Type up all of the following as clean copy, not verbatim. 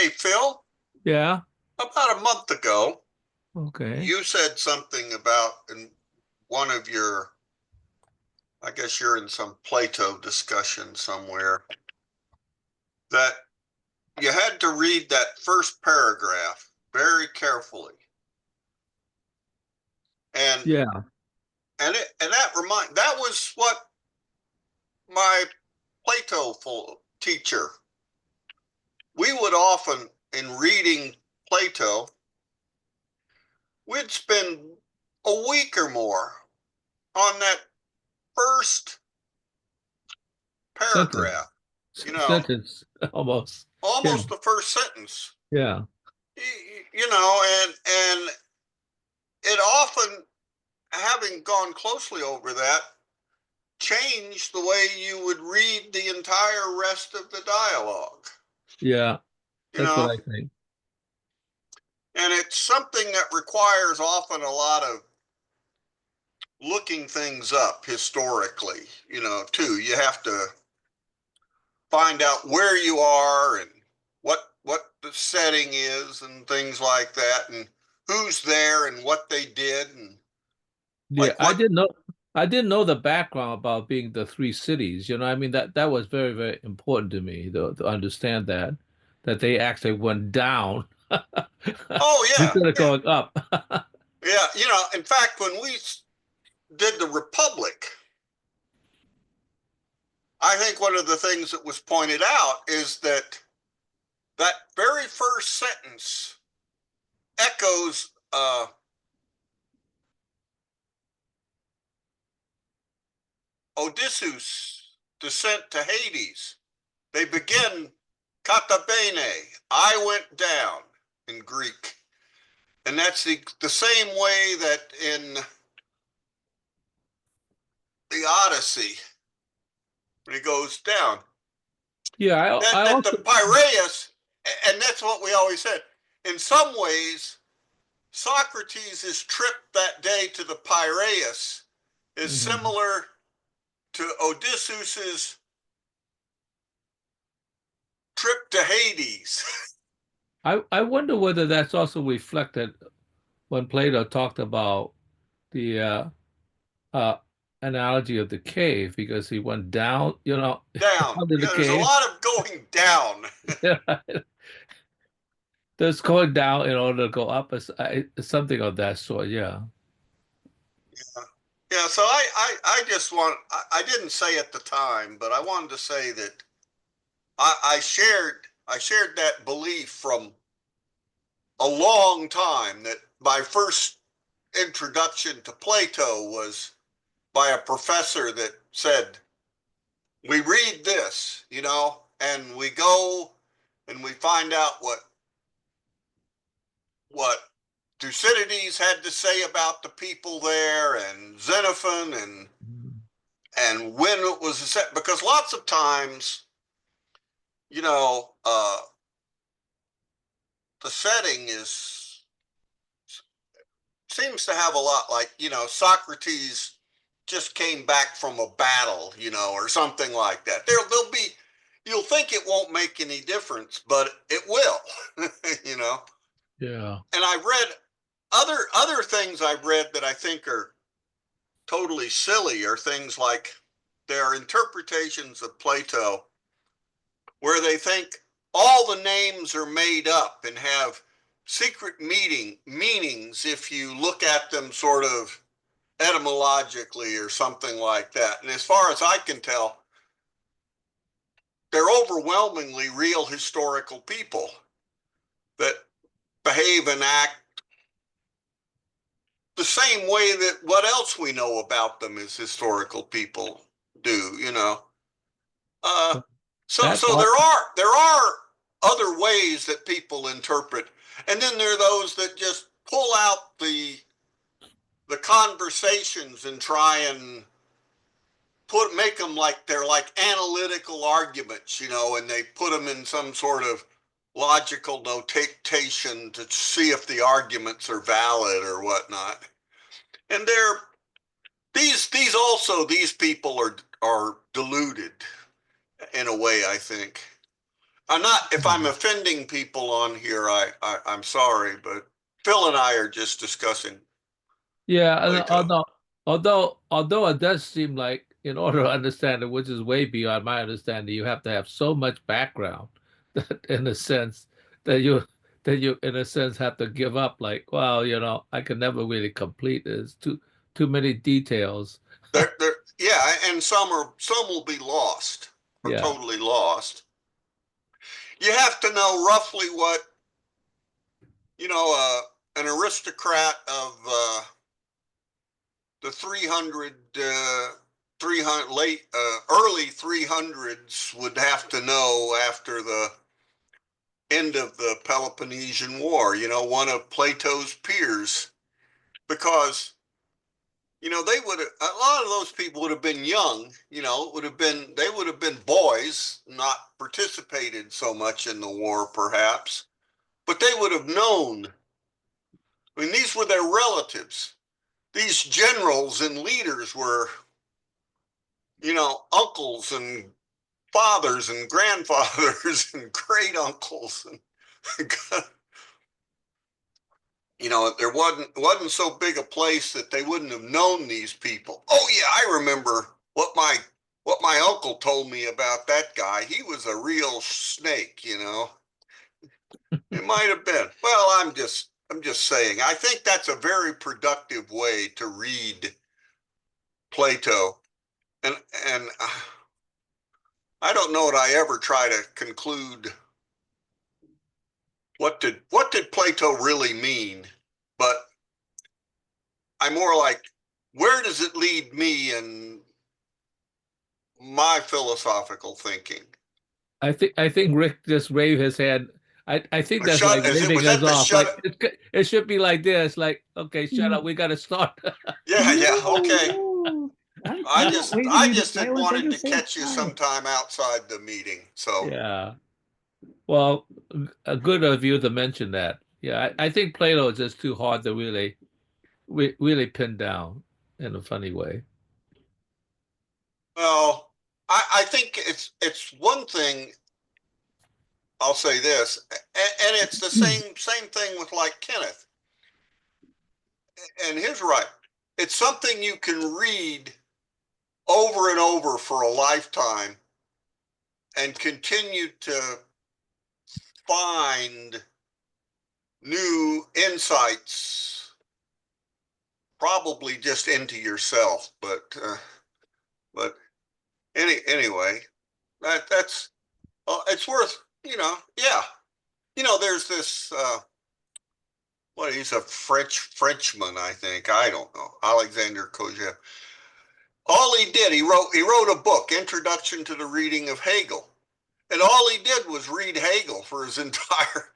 Hey, Phil, Yeah. about a month ago, Okay. you said something about in one of your, I guess you're in some Plato discussion somewhere, that you had to read that first paragraph very carefully. And Yeah. that was what my Plato teacher, we would often, in reading Plato, we'd spend a week or more on that first Sentence. paragraph, you know, Sentence almost. Yeah. almost the first sentence, Yeah. and it often, having gone closely over that, changed the way you would read the entire rest of the dialogue, Yeah. you That's what know, I think. and it's something that requires often a lot of looking things up historically, too. You have to find out where you are and what the setting is and things like that and who's there and what they did and Yeah. like I what. didn't know I didn't know the background about being the three cities. I mean that was very, very important to me to understand that they actually went down Oh, yeah, instead of yeah, going up. yeah. In fact, when we did the Republic, I think one of the things that was pointed out is that that very first sentence echoes Odysseus' descent to Hades. They begin kata bene, I went down in Greek. And that's the same way that in the Odyssey, when he goes down, Yeah, that, I that the also Piraeus, and that's what we always said. In some ways, Socrates' trip that day to the Piraeus is Mhm. similar to Odysseus's trip to Hades. I wonder whether that's also reflected when Plato talked about the uh analogy of the cave because he went down, Down. down to the Yeah, there's a cave. lot of going down. There's going down in order to go up, something of that sort. Yeah. Yeah, so I just I didn't say at the time, but I wanted to say that I shared that belief from a long time that my first introduction to Plato was by a professor that said, we read this, and we go and we find out what Thucydides had to say about the people there and Xenophon and when it was set, because lots of times, you know, uh, the setting is seems to have a lot like, Socrates just came back from a battle, or something like that. There'll be, you'll think it won't make any difference, but it will, you know. Yeah. And I read other things I've read that I think are totally silly are things like there are interpretations of Plato where they think all the names are made up and have secret meanings if you look at them sort of etymologically or something like that. And as far as I can tell, they're overwhelmingly real historical people that behave and act the same way that what else we know about them as historical people do, Uh, so That so all there are other ways that people interpret, and then there are those that just pull out the conversations and try and make them like they're like analytical arguments, and they put them in some sort of logical notation to see if the arguments are valid or whatnot. And these people are deluded in a way, I think. I'm not, if I'm offending people on here, I'm sorry, but Phil and I are just discussing Yeah, and Plato. although it does seem like in order to understand it, which is way beyond my understanding, you have to have so much background that in a sense that you in a sense have to give up like, well, I can never really complete this. Too many details. Yeah, and some will be lost or Yeah. totally lost. You have to know roughly what, an aristocrat of the 300 late early 300s would have to know after the end of the Peloponnesian War, one of Plato's peers, because they would a lot of those people would have been young, they would have been boys, not participated so much in the war perhaps, but they would have known. I mean, these were their relatives. These generals and leaders were, uncles and fathers and grandfathers and great uncles and there wasn't so big a place that they wouldn't have known these people. Oh yeah, I remember what my uncle told me about that guy. He was a real snake. It might have been. Well, I'm just saying. I think that's a very productive way to read Plato. And I don't know that I ever try to conclude what did Plato really mean, but I'm more like, where does it lead me in my philosophical thinking? I think Rick just waved his hand. I think Or that's like shut is it waving was us that the off. shut Like it should be like this. Like, okay, shut up. Mm, We got to start. Yeah, yeah, no, okay. no. I I'm not just waving I you to just had silence. I'm wanted to just saying catch you hi. sometime outside the meeting. So Yeah. Well, good of you to mention that. Yeah, I think Plato is just too hard to really pin down in a funny way. well, I think it's one thing. I'll say this, and it's the same thing with like Kenneth, and his right. It's something you can read over and over for a lifetime and continue to find new insights, probably just into yourself. But anyway, that's it's worth, yeah. There's this what, he's a Frenchman, I think. I don't know. Alexander Kojève. All he wrote a book, Introduction to the Reading of Hegel. And all he did was read Hegel for his entire,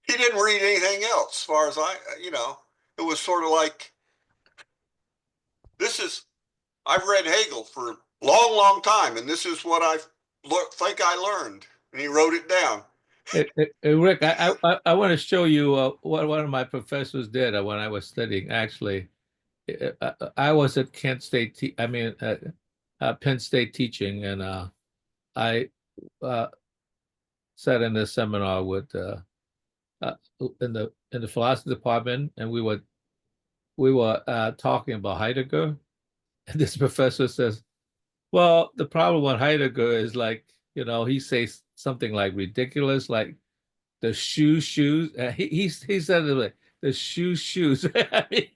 he didn't read anything else, as far as it was sort of like, this is, I've read Hegel for a long, long time, and this is what think I learned. And he wrote it down. Rick, I want to show you what one of my professors did when I was studying. Actually, I was at Kent State, Penn State teaching, and I uh, sat in a seminar with uh, in the philosophy department, and we were talking about Heidegger, and this professor says, "Well, the problem with Heidegger is like, he says something like ridiculous, like the shoes. He said it like the shoes. I mean,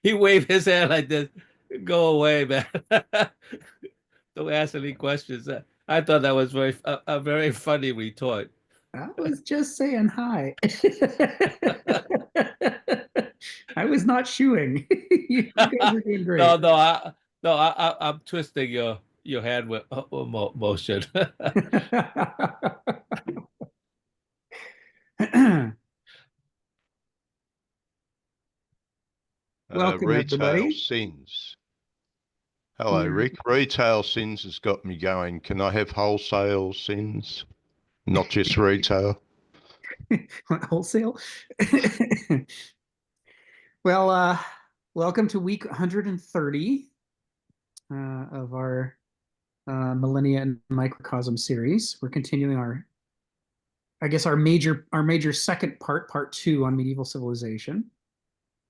he waved his hand like this. Go away, man. Don't ask any questions. I thought that was a very funny retort. I was just saying hi. I was not shooing. You guys are doing No, great. no, I'm twisting your hand with motion. Welcome, Retail everybody. sins. Hello, We're Rick. Retail sins has got me going. Can I have wholesale sins, not just retail? wholesale. Well, welcome to week 130 of our Millennia and Microcosm series. We're continuing our I guess our major second part, part two on medieval civilization.